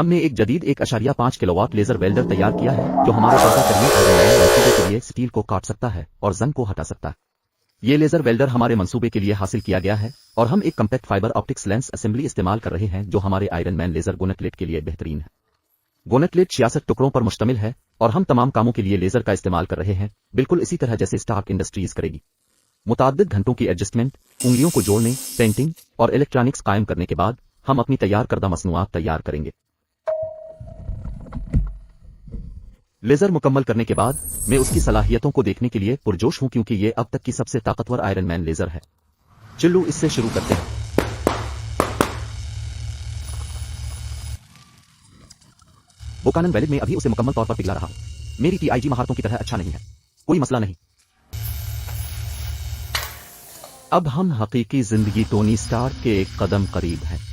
हमने एक जदीद 1.5 किलोवाट लेजर वेल्डर तैयार किया है जो हमारे पर्दा करने और मंसूबे के लिए स्टील को काट सकता है और जंग को हटा सकता है। ये लेजर वेल्डर हमारे मंसूबे के लिए हासिल किया गया है और हम एक compact fibre optics lens assembly इस्तेमाल कर रहे हैं जो हमारे आयरन मैन लेजर गोनेटलेट के लिए बेहतरीन है। गोनेटलेट 66 टुकड़ों पर मुश्तमिल है और हम तमाम कामों के लिए लेजर का इस्तेमाल कर रहे हैं, बिल्कुल इसी तरह जैसे स्टार्क इंडस्ट्रीज करेगी। मुताद्दिद घंटों की एडजस्टमेंट, उंगलियों को जोड़ने, पेंटिंग और इलेक्ट्रॉनिक्स कायम करने के बाद हम अपनी तैयार करदा मसनूआत तैयार करेंगे। लेजर मुकम्मल करने के बाद मैं उसकी सलाहियतों को देखने के लिए पुरजोश हूं क्योंकि ये अब तक की सबसे ताकतवर आयरन मैन लेजर है। चलो इससे शुरू करते हैं। बुकानन वैलिड में अभी उसे मुकम्मल तौर पर पिघला रहा हूं। मेरी टीआईजी महारतों की तरह अच्छा नहीं है, कोई मसला नहीं। अब हम हकीकी जिंदगी टोनी स्टार्क के एक कदम करीब हैं।